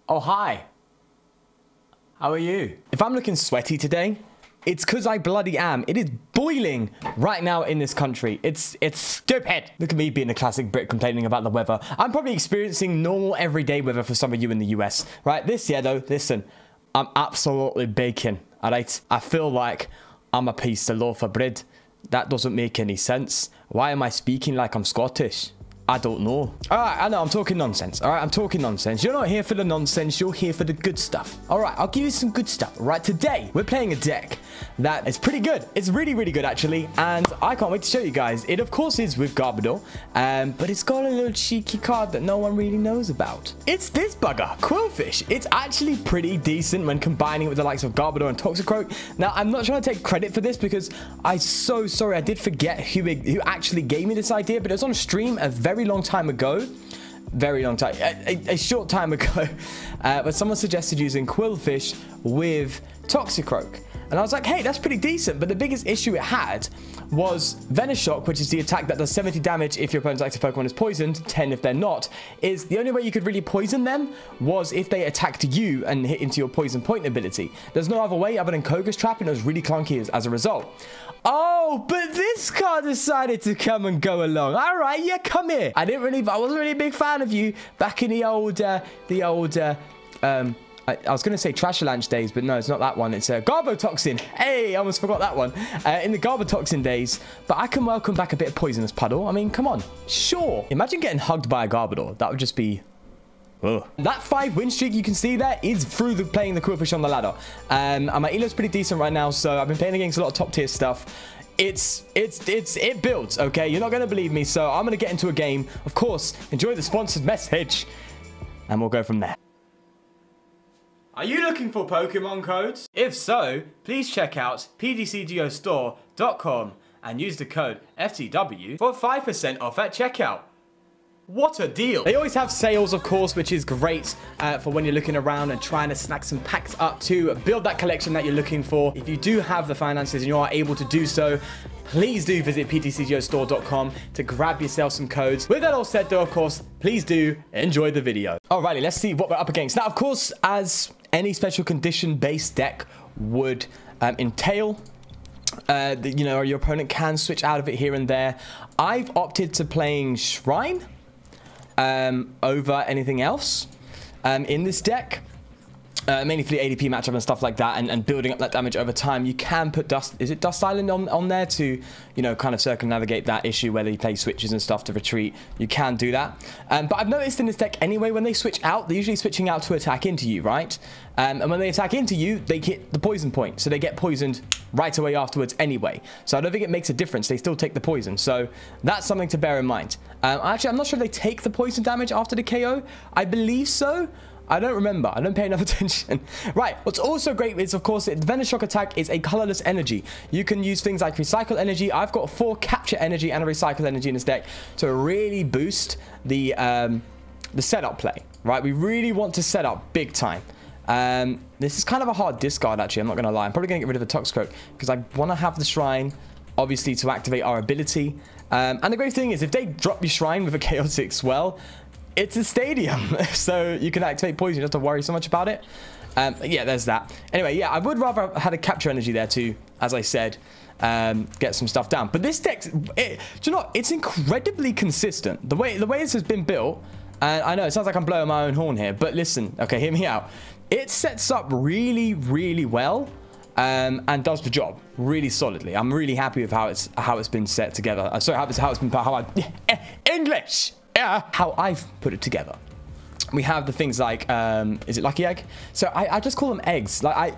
Oh, hi. How are you? If I'm looking sweaty today, it's because I bloody am. It is boiling right now in this country. It's stupid. Look at me being a classic Brit complaining about the weather. I'm probably experiencing normal everyday weather for some of you in the US, right? This year though, listen, I'm absolutely baking, all right? I feel like I'm a piece of loaf of bread. That doesn't make any sense. Why am I speaking like I'm Scottish? I don't know. All right, I know I'm talking nonsense. All right, I'm talking nonsense. You're not here for the nonsense. You're here for the good stuff. All right, I'll give you some good stuff. All right, today we're playing a deck that is pretty good. It's really, really good, actually. And I can't wait to show you guys. It, of course, is with Garbodor. But it's got a little cheeky card that no one really knows about. It's this bugger, Qwilfish. It's actually pretty decent when combining it with the likes of Garbodor and Toxicroak. Now, I'm not trying to take credit for this because I'm so sorry. I did forget who actually gave me this idea. But it was on a stream a very long time ago, a short time ago, but someone suggested using Qwilfish with Toxicroak, and I was like, hey, that's pretty decent. But the biggest issue it had was Venoshock, which is the attack that does 70 damage if your opponent's active Pokemon is poisoned, 10 if they're not. Is the only way you could really poison them was if they attacked you and hit into your poison point ability. There's no other way other than Koga's Trap, and it was really clunky as a result. Oh, but this card decided to come and go along. All right, yeah, come here. I wasn't really a big fan of you back in the old, I was going to say Trashalanche days, but no, it's not that one. It's a Garbotoxin. Hey, I almost forgot that one. In the Garbotoxin days, but I can welcome back a bit of Poisonous Puddle. I mean, come on. Sure. Imagine getting hugged by a Garbodor. That would just be... Ugh. That 5-win streak you can see there is through playing the Qwilfish on the ladder. And my elo's pretty decent right now, so I've been playing against a lot of top tier stuff. It builds, okay? You're not going to believe me, so I'm going to get into a game. Of course, enjoy the sponsored message, and we'll go from there. Are you looking for Pokemon codes? If so, please check out pdcgostore.com and use the code FTW for 5% off at checkout. What a deal. They always have sales, of course, which is great for when you're looking around and trying to snack some packs up to build that collection that you're looking for. If you do have the finances and you are able to do so, please do visit ptcgostore.com to grab yourself some codes. With that all said, though, of course, please do enjoy the video. Alrighty, let's see what we're up against. Now, of course, as any special condition-based deck would entail, you know, your opponent can switch out of it here and there. I've opted to playing Shrine over anything else in this deck, mainly for the ADP matchup and stuff like that, and building up that damage over time. You can put Dust Island on there to, you know, kind of circumnavigate that issue where they play switches and stuff to retreat. You can do that, but I've noticed in this deck anyway, when they switch out, they're usually switching out to attack into you, right? And when they attack into you, they hit the poison point, so they get poisoned right away afterwards anyway. So I don't think it makes a difference. They still take the poison, so that's something to bear in mind. Actually, I'm not sure if they take the poison damage after the KO. I believe so. I don't remember. I don't pay enough attention. Right. What's also great is, of course, the Venoshock attack is a colorless energy. You can use things like Recycle Energy. I've got 4 Capture Energy and a Recycle Energy in this deck to really boost the setup play. Right. We really want to set up big time. This is kind of a hard discard, actually. I'm not going to lie. I'm probably going to get rid of the Toxicroak because I want to have the Shrine, obviously, to activate our ability. And the great thing is, if they drop your Shrine with a Chaotic Swell, it's a stadium, so you can activate poison. You don't have to worry so much about it. Yeah, there's that. Anyway, yeah, I would rather have had a Capture Energy there too, as I said, get some stuff down. But this deck, do you know what? It's incredibly consistent. The way this has been built, and I know it sounds like I'm blowing my own horn here, but listen, okay, hear me out. It sets up really, really well, and does the job really solidly. I'm really happy with how it's been set together. Sorry, English. Yeah, how I've put it together. We have the things like, is it Lucky Egg? So I just call them eggs. Like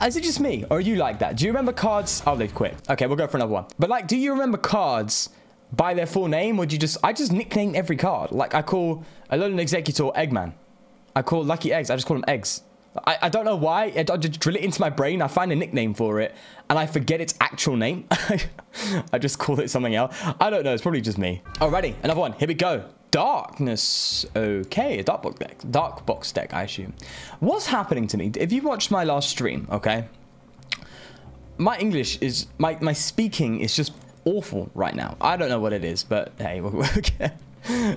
is it just me, or are you like that? Do you remember cards? Oh, they've quit. Okay, we'll go for another one. But like, do you remember cards by their full name, or do you I just nickname every card? Like I call Alolan Executor Eggman. I call Lucky Eggs. I just call them eggs. I don't know why. I just drill it into my brain. I find a nickname for it, and I forget its actual name. I just call it something else. I don't know. It's probably just me. Alrighty, another one. Here we go. Darkness. Okay, a dark box deck. Dark box deck, I assume. What's happening to me? If you watched my last stream, okay, my English my speaking is just awful right now. I don't know what it is, but hey,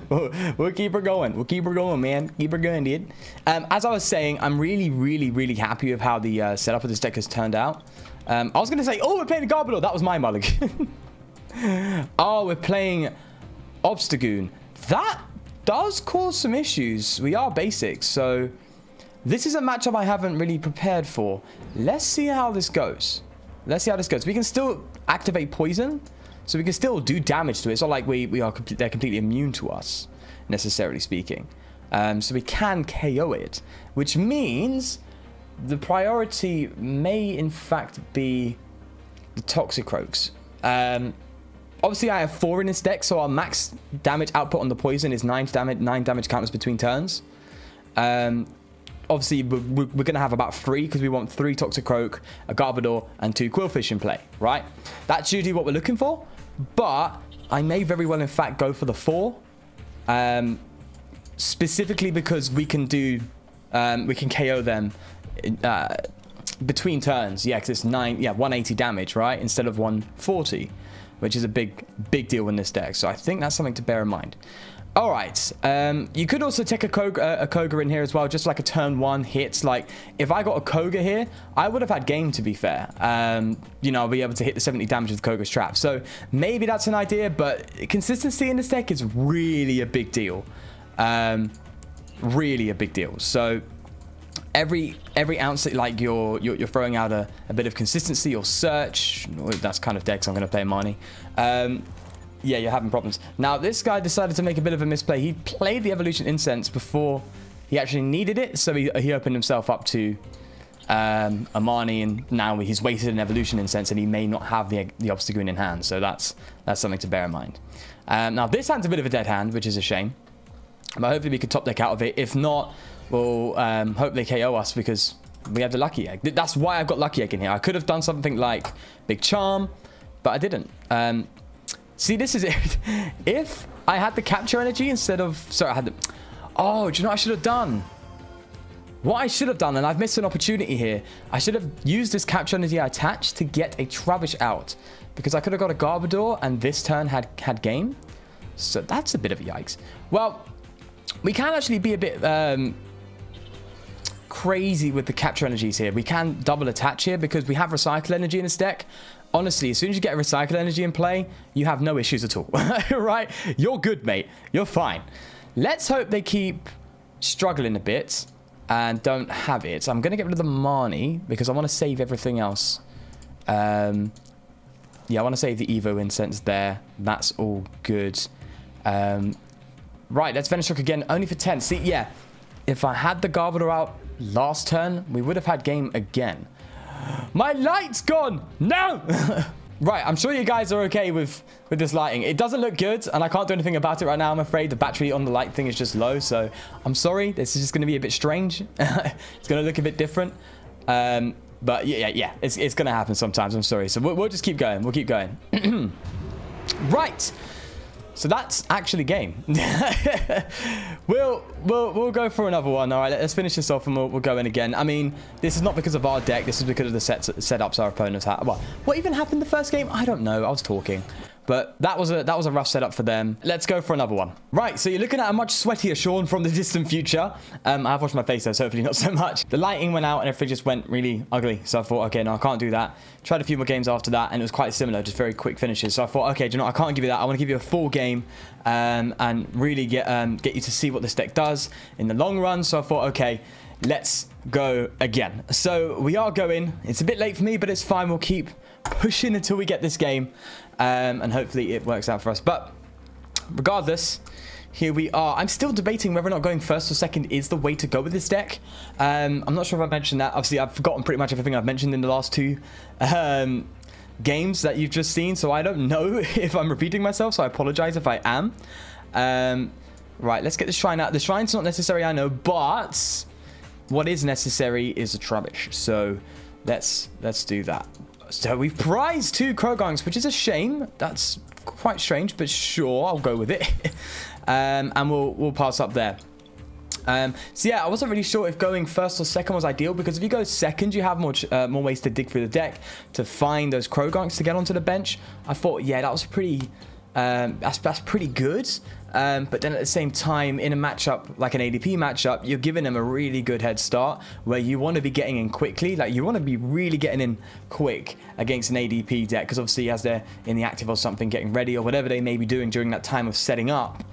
We'll keep her going. We'll keep her going, man. Keep her going, dude. As I was saying, I'm really happy with how the setup of this deck has turned out. I was going to say, oh, we're playing Garbodor. That was my mulligan. Oh, we're playing Obstagoon. That does cause some issues. We are basics, so this is a matchup I haven't really prepared for. Let's see how this goes. Let's see how this goes. We can still activate poison, so we can still do damage to it. It's not like they're completely immune to us, necessarily speaking. So we can KO it, which means the priority may in fact be the Toxicroaks. Obviously, I have 4 in this deck, so our max damage output on the poison is 9 damage counters between turns. Obviously, we're going to have about 3 because we want 3 Toxicroak, a Garbodor, and 2 Qwilfish in play, right? That's usually what we're looking for, but I may very well, in fact, go for the 4. Specifically because we can KO them between turns. Yeah, because it's 180 damage, right? Instead of 140. Which is a big deal in this deck. So I think that's something to bear in mind. All right. You could also take a Koga in here as well, just like a turn 1 hit. Like, if I got a Koga here, I would have had game, to be fair. You know, I'll be able to hit the 70 damage with Koga's trap. So maybe that's an idea, but consistency in this deck is really a big deal. Really a big deal. So every ounce that, like, you're throwing out a bit of consistency or search. That's kind of decks I'm going to play Marnie. Yeah, you're having problems. Now, this guy decided to make a bit of a misplay. He played the Evolution Incense before he actually needed it, so he opened himself up to a Marnie, and now he's wasted an Evolution Incense, and he may not have the Obstagoon in hand. So that's something to bear in mind. Now, this hand's a bit of a dead hand, which is a shame. But hopefully we could top deck out of it. If not, we'll hope they KO us because we have the Lucky Egg. That's why I've got Lucky Egg in here. I could have done something like Big Charm, but I didn't. See, this is it. If I had the Capture Energy instead of... Sorry, I had the... Oh, do you know what I should have done? What I should have done, and I've missed an opportunity here, I should have used this Capture Energy I attached to get a Trubbish out. Because I could have got a Garbodor, and this turn had game. So that's a bit of a yikes. Well, we can actually be a bit... crazy with the Capture Energies here. We can double attach here because we have Recycle Energy in this deck. Honestly, as soon as you get a Recycle Energy in play, you have no issues at all. Right? You're good, mate. You're fine. Let's hope they keep struggling a bit and don't have it. So I'm going to get rid of the Marnie because I want to save everything else. Yeah, I want to save the Evo Incense there. That's all good. Right, let's Venoshock again. Only for 10. See, yeah. If I had the Garbodor out last turn, we would have had game again. My light's gone! No! Right, I'm sure you guys are okay with this lighting. It doesn't look good, and I can't do anything about it right now, I'm afraid. The battery on the light thing is just low, so I'm sorry. This is just going to be a bit strange. It's going to look a bit different. But yeah, it's going to happen sometimes. I'm sorry. So we'll just keep going. We'll keep going. Right. So that's actually game. We'll go for another one. All right, let's finish this off and we'll go in again. I mean, this is not because of our deck. This is because of the setups our opponents had. Well, what even happened the first game? I don't know. I was talking. But that was a rough setup for them. Let's go for another one. Right, so you're looking at a much sweatier Sean from the distant future. I've washed my face though, so hopefully not so much. The lighting went out and everything just went really ugly. So I thought, okay, no, I can't do that. Tried a few more games after that, and it was quite similar, just very quick finishes. So I thought, okay, do you know what? I can't give you that. I want to give you a full game and really get you to see what this deck does in the long run. So I thought, okay, let's go again. So we are going. It's a bit late for me, but it's fine. We'll keep pushing until we get this game. And hopefully it works out for us. But regardless, here we are. I'm still debating whether or not going first or second is the way to go with this deck. I'm not sure if I mentioned that. Obviously, I've forgotten pretty much everything I've mentioned in the last 2 games that you've just seen. So I don't know if I'm repeating myself. So I apologize if I am. Right, let's get the Shrine out. The Shrine's not necessary, I know. But what is necessary is a Trubbish. So let's do that. So we've prized 2 Croagunks, which is a shame. That's quite strange, but sure, I'll go with it. And we'll pass up there. So yeah, I wasn't really sure if going first or second was ideal, because if you go second, you have more ways to dig through the deck to find those Croagunks to get onto the bench. I thought, yeah, that was pretty... that's pretty good. But then at the same time, in a matchup like an ADP matchup, you're giving them a really good head start where you want to be getting in quickly. Like, you want to be really getting in quick against an ADP deck, because obviously as they're in the active or something, getting ready or whatever they may be doing during that time of setting up,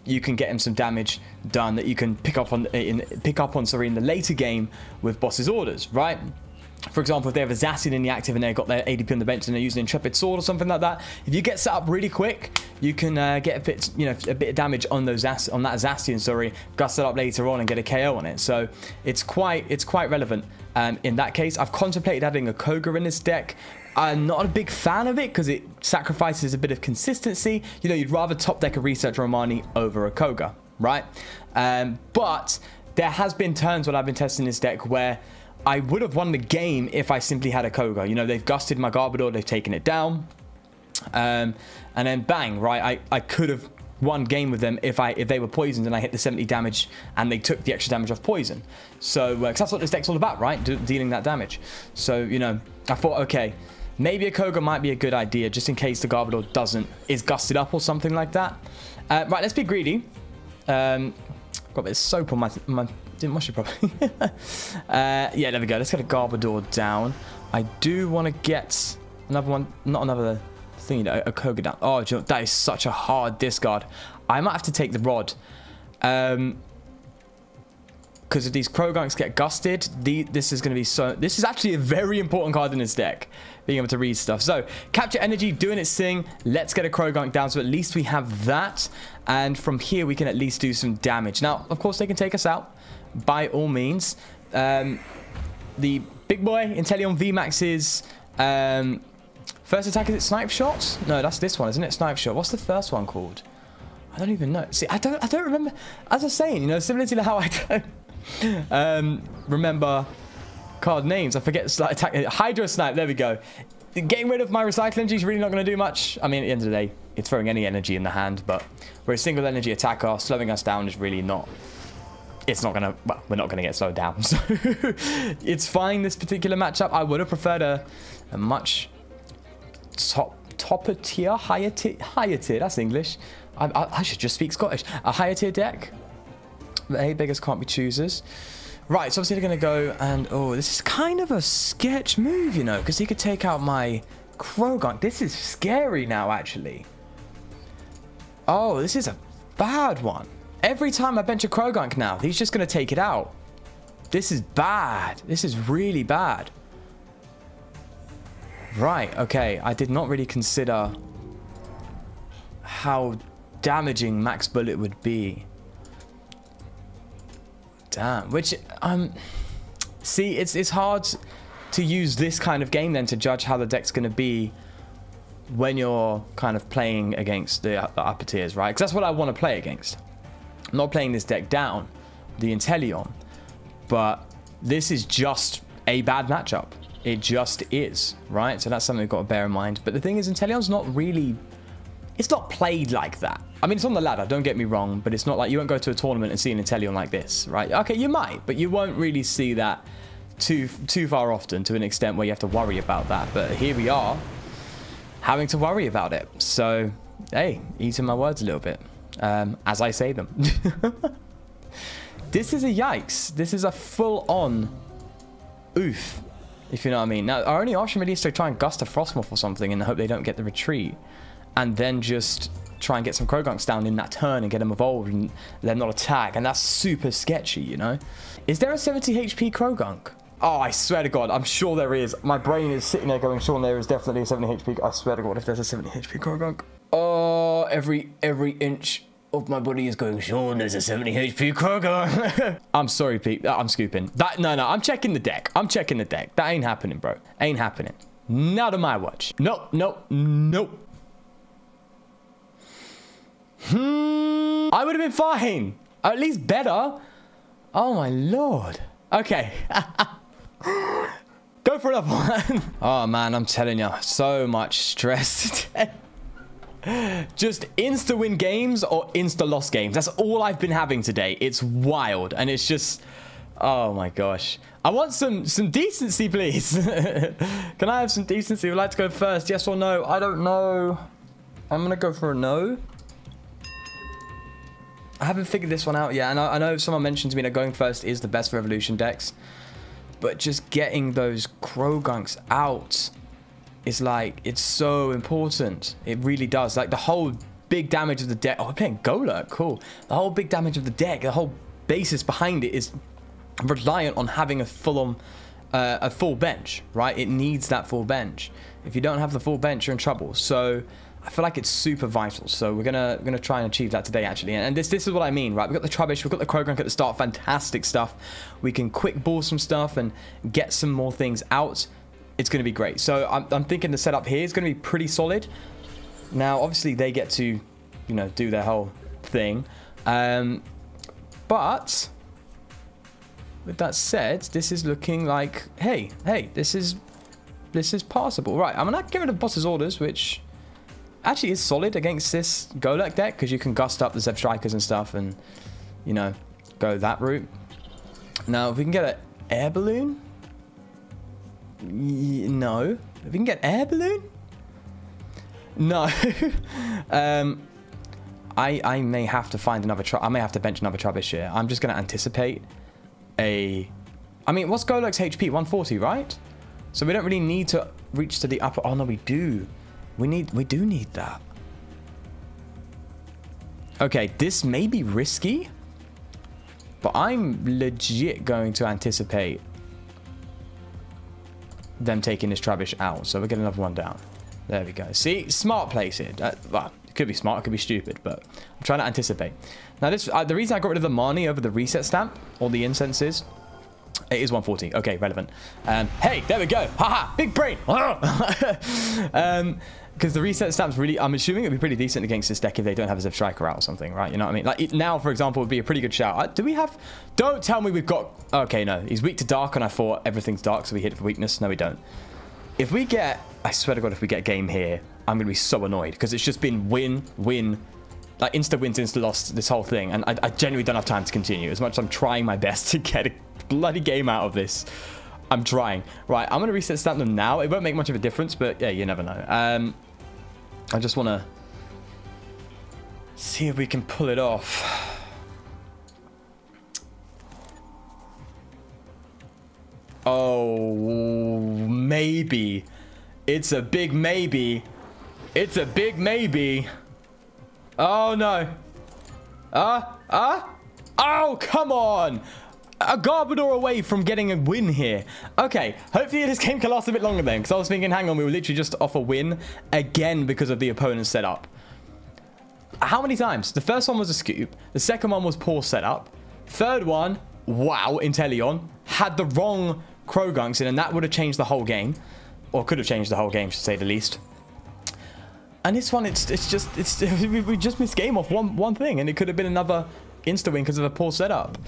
you can get them some damage done that you can pick up on in the later game with boss's orders, right? For example, if they have a Zacian in the active and they've got their ADP on the bench and they're using Intrepid Sword or something like that, if you get set up really quick, you can get a bit, a bit of damage on that Zacian, gust it up later on and get a KO on it. So it's quite relevant in that case. I've contemplated adding a Koga in this deck. I'm not a big fan of it because it sacrifices a bit of consistency. You'd rather top deck a Research Romani over a Koga, right? But there has been turns when I've been testing this deck where I would have won the game if I simply had a Koga. They've gusted my Garbodor, they've taken it down. And then bang, right? I could have won game with them if they were poisoned and I hit the 70 damage and they took the extra damage off poison. So, because that's what this deck's all about, right? Dealing that damage. So, I thought, okay, maybe a Koga might be a good idea just in case the Garbodor is gusted up or something like that. Right, let's be greedy. Got a bit of soap on my didn't wash it properly. Yeah, there we go. Let's get a Garbodor down. I do want to get another one, not another thing, a Koga down. Oh, that is such a hard discard. I might have to take the rod. Because if these Krogunks get gusted, this is going to be so... This is actually a very important card in this deck, being able to read stuff. So, Capture Energy, doing its thing. Let's get a Krogunk down, so at least we have that. And from here, we can at least do some damage. Now, of course, they can take us out, by all means. The big boy, Inteleon VMAX's first attack, is it Snipe Shot? No, that's this one, isn't it? Snipe Shot. What's the first one called? I don't even know. See, I don't remember. As I was saying, similar to how I don't remember card names. I forget attack. Hydro Snipe, there we go. Getting rid of my Recycle Energy is really not going to do much. I mean, at the end of the day, it's throwing any energy in the hand, but we're a single energy attacker. Slowing us down is really not... It's not going to... Well, we're not going to get slowed down. So it's fine, this particular matchup. I would have preferred a much topper tier, higher tier, that's English. I should just speak Scottish. A higher tier deck. But hey, beggars can't be choosers. Right, so obviously they're going to go and... Oh, this is kind of a sketch move, because he could take out my Krogunk. This is scary now, actually. Oh, this is a bad one. Every time I bench a Krogunk now, he's just going to take it out. This is bad. This is really bad. Right, okay. I did not really consider how damaging Max Bullet would be. Damn. Which, see, it's hard to use this kind of game then to judge how the deck's going to be when you're kind of playing against the upper tiers, right? Because that's what I want to play against. I'm not playing this deck down, the Inteleon, but this is just a bad matchup. It just is, right? So that's something we've got to bear in mind. But the thing is, Inteleon's not really... It's not played like that. I mean, it's on the ladder, don't get me wrong, but it's not like you won't go to a tournament and see an Inteleon like this, right? Okay, you might, but you won't really see that too far often to an extent where you have to worry about that. But here we are, having to worry about it. So, hey, eating my words a little bit. As I say them. This is a yikes. This is a full-on oof, if you know what I mean. Now, our only option really is to try and gust a Frostmoth or something and hope they don't get the retreat. And then just try and get some Krogunks down in that turn and get them evolved and then not attack. And that's super sketchy, Is there a 70 HP Krogunk? Oh, I swear to God, I'm sure there is. My brain is sitting there going, Sean, there is definitely a 70 HP. I swear to God, if there's a 70 HP Krogunk. Oh, every inch of my body is going, Sean, there's a 70 HP Krogunk. I'm sorry, Pete. I'm scooping. No, I'm checking the deck. I'm checking the deck. That ain't happening, bro. Ain't happening. Not on my watch. Nope. I would have been fine. At least better. Oh, my Lord. Okay. Go for another one. Oh, man, I'm telling you. So much stress today. Just insta-win games or insta-loss games. That's all I've been having today. It's wild. And it's just... Oh, my gosh. I want some decency, please. Can I have some decency? Would like to go first? Yes or no? I don't know. I'm going to go for a no. I haven't figured this one out yet. And I know someone mentioned to me that going first is the best for evolution decks. But just getting those Crogunks out is like, it's so important. It really does. Like the whole big damage of the deck. Oh, I'm playing Golurk. Cool. The whole big damage of the deck, the whole basis behind it is reliant on having a full bench, right? It needs that full bench. If you don't have the full bench, you're in trouble. So I feel like it's super vital. So we're gonna try and achieve that today, actually. And this is what I mean, right? We've got the Trubbish, we've got the Krogunk at the start. Fantastic stuff. We can quick ball some stuff and get some more things out. It's going to be great. So I'm thinking the setup here is going to be pretty solid. Now, obviously, they get to, you know, do their whole thing. But with that said, this is looking like, hey, this is passable. Right, I'm going to get rid of Boss's Orders, which actually is solid against this Golurk deck, because you can gust up the Zeb Strikers and stuff and, you know, go that route. Now, if we can get an Air Balloon... No. If we can get Air Balloon? No. I may have to find another... I may have to bench another Trubbish here. I'm just going to anticipate a... I mean, what's Golurk's HP? 140, right? So we don't really need to reach to the upper... Oh, no, we do. We do need that. Okay, this may be risky, but I'm legit going to anticipate them taking this Trubbish out. So we're getting another one down. There we go. See, smart place here. Well, it could be smart, it could be stupid, but I'm trying to anticipate. Now, this the reason I got rid of the Marnie over the reset stamp, or the incenses, it is 140. Okay, relevant. Hey, there we go. Haha, big brain. Because the reset stamp's really, I'm assuming it'd be pretty decent against this deck if they don't have a Zeb Striker out or something, right? You know what I mean? Like, now, for example, would be a pretty good shout. Do we have... Don't tell me we've got... Okay, no. He's weak to dark, and I thought everything's dark, so we hit it for weakness. No, we don't. If we get... I swear to God, if we get a game here, I'm going to be so annoyed, because it's just been win, like, insta-wins, insta-loss, this whole thing, and I genuinely don't have time to continue. As much as I'm trying my best to get a bloody game out of this, I'm trying. Right, I'm going to reset stamp them now. It won't make much of a difference, but, yeah, you never know. I just want to see if we can pull it off. Oh, maybe. It's a big maybe. It's a big maybe. Oh, no. Oh, come on. A Garbodor away from getting a win here. Okay, hopefully this game can last a bit longer then, because I was thinking, hang on, we were literally just off a win again because of the opponent's setup. How many times? The first one was a scoop. The second one was poor setup. Third one, wow, Inteleon had the wrong Crogunks in, and that would have changed the whole game. Or could have changed the whole game, to say the least. And this one, we just missed game off one thing, and it could have been another insta-win because of a poor setup.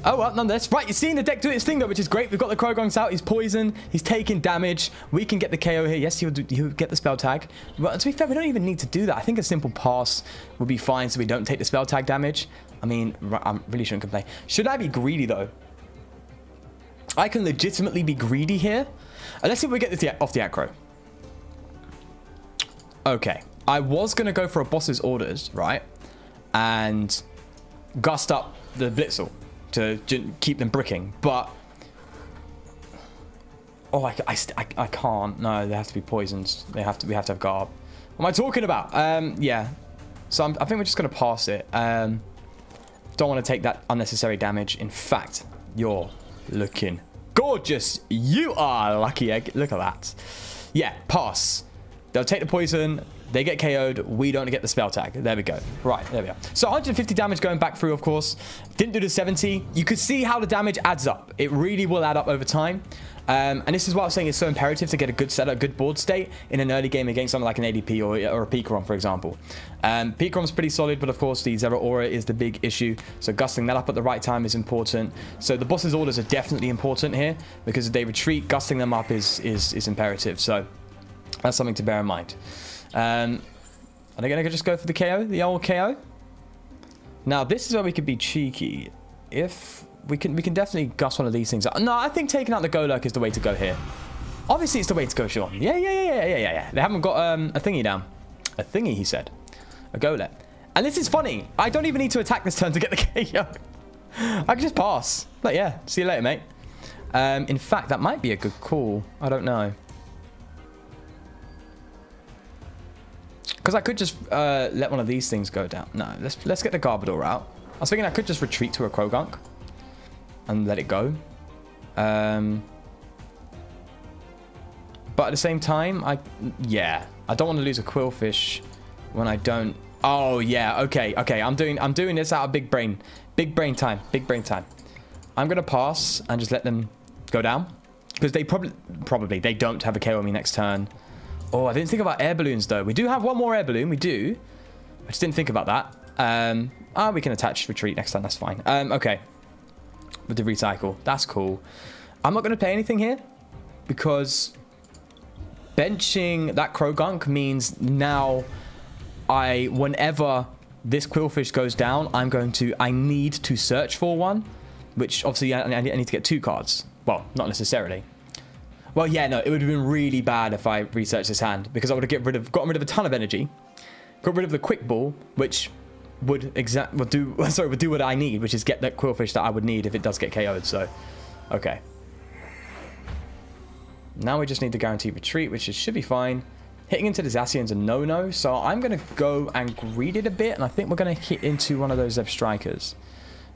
Oh, well, nonetheless. Right, you're seeing the deck do its thing, though, which is great. We've got the Crogunks out. He's poisoned. He's taking damage. We can get the KO here. Yes, he'll get the spell tag. But to be fair, we don't even need to do that. I think a simple pass would be fine so we don't take the spell tag damage. I mean, I really shouldn't complain. Should I be greedy, though? I can legitimately be greedy here. Let's see if we get this off the acro. Okay. I was going to go for a boss's orders, right? And gust up the Blitzel to keep them bricking, but oh, I can't. No, they have to be poisons. We have to have Garb. What am I talking about? Yeah. So I think we're just gonna pass it. Don't want to take that unnecessary damage. In fact, you're looking gorgeous. You are, lucky egg. Look at that. Yeah, pass. They'll take the poison. They get KO'd. We don't get the spell tag. There we go. Right, there we are. So 150 damage going back through, of course. Didn't do the 70. You could see how the damage adds up. It really will add up over time. And this is why I was saying it's so imperative to get a good setup, good board state in an early game against something like an ADP or a Pikarom, for example. Pikarom's pretty solid, but of course the Zero Aura is the big issue. So gusting that up at the right time is important. So the boss's orders are definitely important here because if they retreat, gusting them up is imperative. So that's something to bear in mind. Are they going to just go for the KO? The old KO? Now, this is where we could be cheeky. If we can definitely gust one of these things. No, I think taking out the Golurk is the way to go here. Obviously, it's the way to go, Sean. Yeah. They haven't got a thingy down. A thingy, he said. A Golurk. And this is funny. I don't even need to attack this turn to get the KO. I can just pass. But yeah, see you later, mate. In fact, that might be a good call. I don't know. Because I could just let one of these things go down. No, let's get the Garbodor out. I was thinking I could just retreat to a Krogunk and let it go. But at the same time, I don't want to lose a Qwilfish when I don't. Oh yeah, okay. I'm doing this out of big brain time. I'm gonna pass and just let them go down because they probably they don't have a KO on me next turn. Oh, I didn't think about air balloons though. We do have one more air balloon. We do. I just didn't think about that. We can attach retreat next time. That's fine. Okay. With the recycle, that's cool. I'm not gonna play anything here because benching that Krogunk means now whenever this Qwilfish goes down, I need to search for one, which obviously I need to get 2 cards. Well, not necessarily. Well, yeah, no, it would have been really bad if I researched this hand because I would have gotten rid of a ton of energy, got rid of the quick ball, which would do what I need, which is get that Qwilfish that I would need if it does get KO'd. So, okay. Now we just need the guaranteed retreat, which should be fine. Hitting into the Zacian's a no-no, so I'm going to go and greed it a bit, and I think we're going to hit into one of those Zeb Strikers.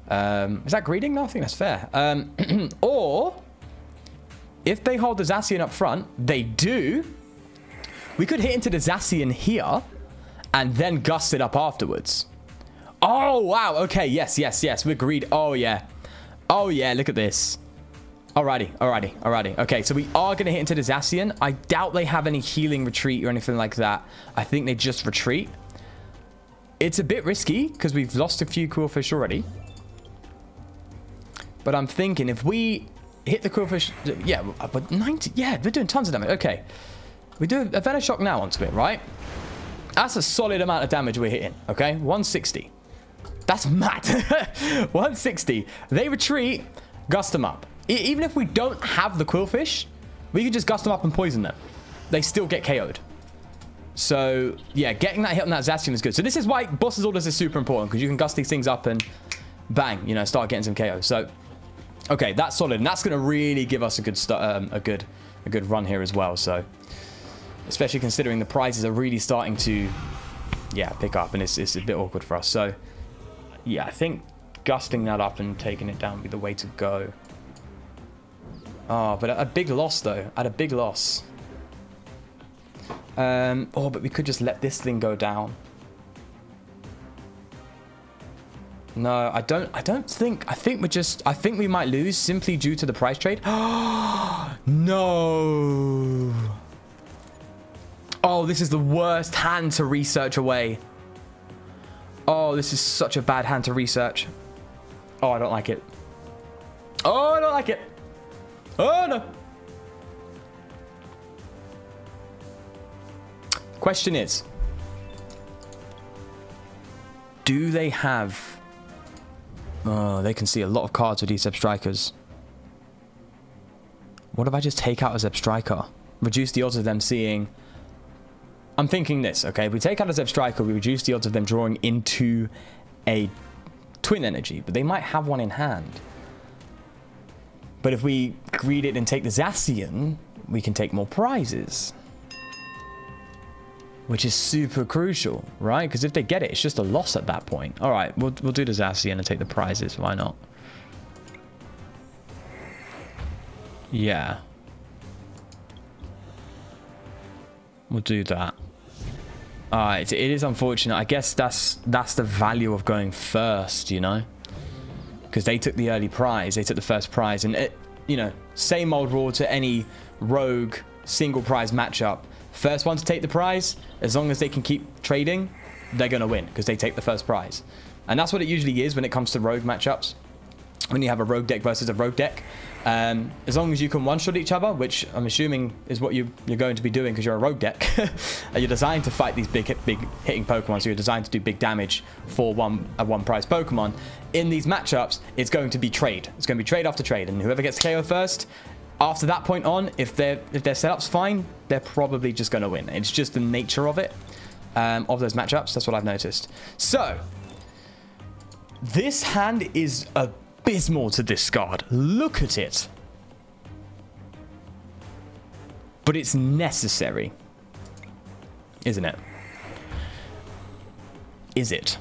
Is that greeding? No, I think that's fair. Or, if they hold the Zacian up front, they do. We could hit into the Zacian here, and then gust it up afterwards. Oh, wow. Okay, yes. We're greed. Oh, yeah. Look at this. Alrighty. Okay, so we are going to hit into the Zacian. I doubt they have any healing retreat or anything like that. I think they just retreat. It's a bit risky because we've lost a few Qwilfish already. But I'm thinking if we hit the Qwilfish... Yeah, but 90... Yeah, we're doing tons of damage. Okay. We do a Venoshock now onto it, right? That's a solid amount of damage we're hitting, okay? 160. That's mad. 160. They retreat, gust them up. Even if we don't have the Qwilfish, we can just gust them up and poison them. They still get KO'd. So, yeah, getting that hit on that Zacian is good. So this is why Boss's Orders is super important, because you can gust these things up and bang, you know, start getting some KOs. So, okay, that's solid. And that's going to really give us a good run here as well. So, especially considering the prizes are really starting to, yeah, pick up. And it's a bit awkward for us. So, yeah, I think gusting that up and taking it down would be the way to go. Oh, but at a big loss, though. At a big loss. Oh, but we could just let this thing go down. No, I think we might lose simply due to the price trade. No. Oh, this is the worst hand to research away. Oh, this is such a bad hand to research. Oh, I don't like it. Oh, I don't like it. Oh, no. Question is, do they have... Oh, they can see a lot of cards with these Zeb Strikers. What if I just take out a Zeb Striker? Reduce the odds of them seeing... I'm thinking this, okay? If we take out a Zeb Striker, we reduce the odds of them drawing into a Twin Energy. But they might have one in hand. But if we greed it and take the Zacian, we can take more prizes. Which is super crucial, right? Because if they get it, it's just a loss at that point. All right, we'll do the Zacian and take the prizes. Why not? Yeah. We'll do that. It is unfortunate. I guess that's the value of going first, you know? Because they took the early prize. They took the first prize. And, you know, same old rule to any rogue single prize matchup. First one to take the prize, as long as they can keep trading, they're going to win because they take the first prize. And that's what it usually is when it comes to rogue matchups. When you have a rogue deck versus a rogue deck. As long as you can one-shot each other, which I'm assuming is what you're going to be doing because you're a rogue deck. You're designed to fight these big hitting Pokemon, so you're designed to do big damage for a one-prize Pokemon. In these matchups, it's going to be trade. It's going to be trade after trade, and whoever gets KO first... After that point on, if their setup's fine, they're probably just going to win. It's just the nature of it. of those matchups. That's what I've noticed. So, this hand is abysmal to discard. Look at it. But it's necessary. Isn't it? Is it?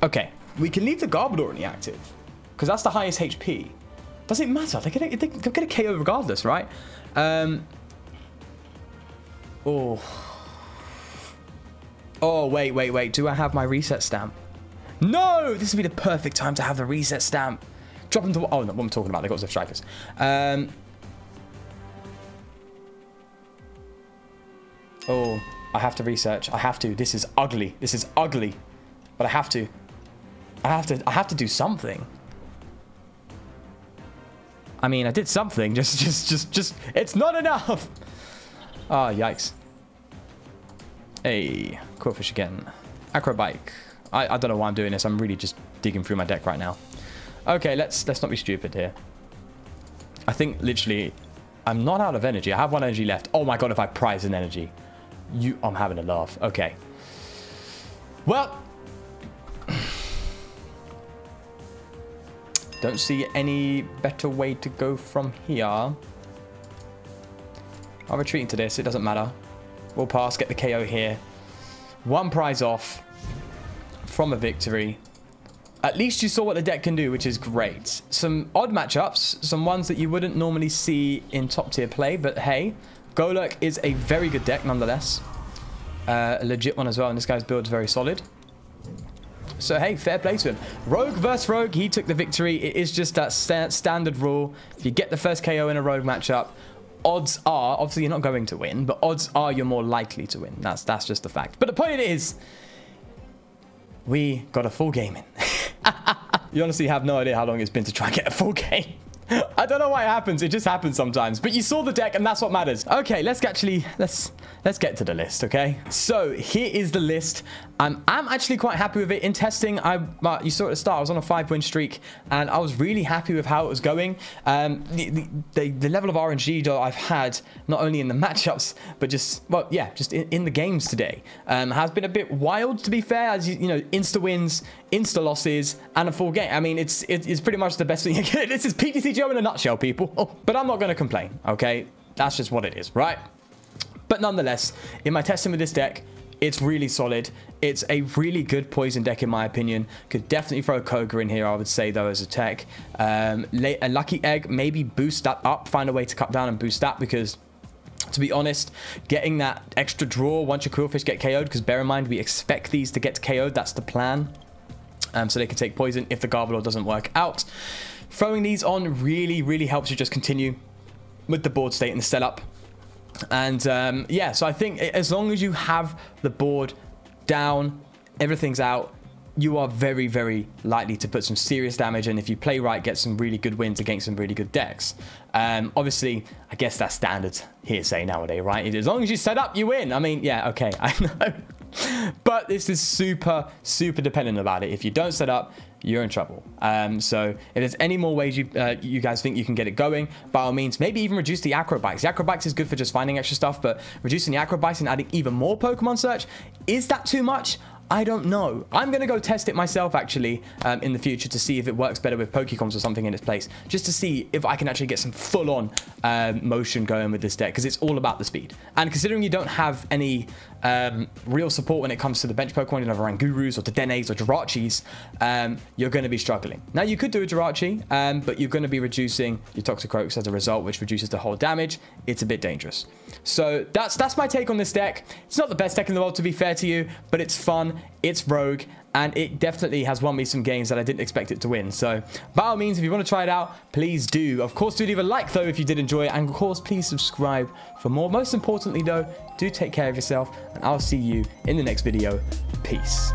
Okay. We can leave the Garbodor in the active. Because that's the highest HP. Does it matter? They'll get a KO regardless, right? Oh. Oh, wait. Do I have my reset stamp? No! This would be the perfect time to have the reset stamp. Drop them to... Oh, no, what I'm talking about. They got Zip Strikers. Oh, I have to research. I have to. This is ugly. This is ugly. But I have to. I have to do something. I mean, I did something. Just. It's not enough. Ah, yikes. Hey, Qwilfish again. Acrobike. I don't know why I'm doing this. I'm really just digging through my deck right now. Okay, let's not be stupid here. I think literally, I'm not out of energy. I have 1 energy left. Oh my god, if I prize an energy. I'm having a laugh. Okay. Well. Don't see any better way to go from here. I'm retreating to this. It doesn't matter. We'll pass. Get the KO here. 1 prize off from a victory. At least you saw what the deck can do, which is great. Some odd matchups. Some ones that you wouldn't normally see in top tier play. But hey, Golurk is a very good deck nonetheless. A legit one as well. And this guy's build is very solid. So, hey, fair play to him. Rogue versus Rogue. He took the victory. It is just that standard rule. If you get the first KO in a Rogue matchup, odds are, obviously you're not going to win, but odds are you're more likely to win. That's just the fact. But the point is, we got a full game in. You honestly have no idea how long it's been to try and get a full game. I don't know why it happens. It just happens sometimes. But you saw the deck, and that's what matters. Okay, let's get to the list, okay? So here is the list. I'm actually quite happy with it. In testing, you saw at the start, I was on a 5-win streak, and I was really happy with how it was going. The level of RNG that I've had, not only in the matchups, but just in the games today, has been a bit wild, to be fair. As you know, insta wins, insta losses, and a full game. I mean, it's pretty much the best thing you can get. This is PTCG in a nutshell, people. Oh, but I'm not going to complain, okay? That's just what it is, right? But nonetheless, in my testing with this deck, it's really solid. It's a really good poison deck, in my opinion. Could definitely throw a Koga in here, I would say, though, as a tech. A Lucky Egg, maybe boost that up. Find a way to cut down and boost that, because, to be honest, getting that extra draw once your Qwilfish get KO'd, because bear in mind, we expect these to get KO'd. That's the plan. So they can take poison if the Garbodor doesn't work out. Throwing these on really helps you just continue with the board state and the setup. And yeah, so I think as long as you have the board down, everything's out, you are very likely to put some serious damage, and if you play right, get some really good wins against some really good decks. Obviously, I guess that's standard hearsay nowadays, right? As long as you set up, you win. I mean, yeah, okay, I know. But this is super dependent about it. If you don't set up, you're in trouble. So if there's any more ways you guys think you can get it going, by all means, maybe even reduce the acrobikes. The acrobikes is good for just finding extra stuff, but reducing the acrobikes and adding even more Pokemon search, is that too much? I don't know. I'm going to go test it myself, actually, in the future to see if it works better with Pokecoms or something in its place, just to see if I can actually get some full-on motion going with this deck, because it's all about the speed. And considering you don't have any real support when it comes to the bench Pokemon, you know, Rangurus or Dedenes or Jirachis, you're going to be struggling. Now, you could do a Jirachi, but you're going to be reducing your Toxicroaks as a result, which reduces the whole damage. It's a bit dangerous. So that's my take on this deck. It's not the best deck in the world, to be fair to you, but it's fun. It's rogue, and it definitely has won me some games that I didn't expect it to win. So by all means, if you want to try it out, please do. Of course, do leave a like though if you did enjoy it, and of course, please subscribe for more. Most importantly though, do take care of yourself, and I'll see you in the next video. Peace.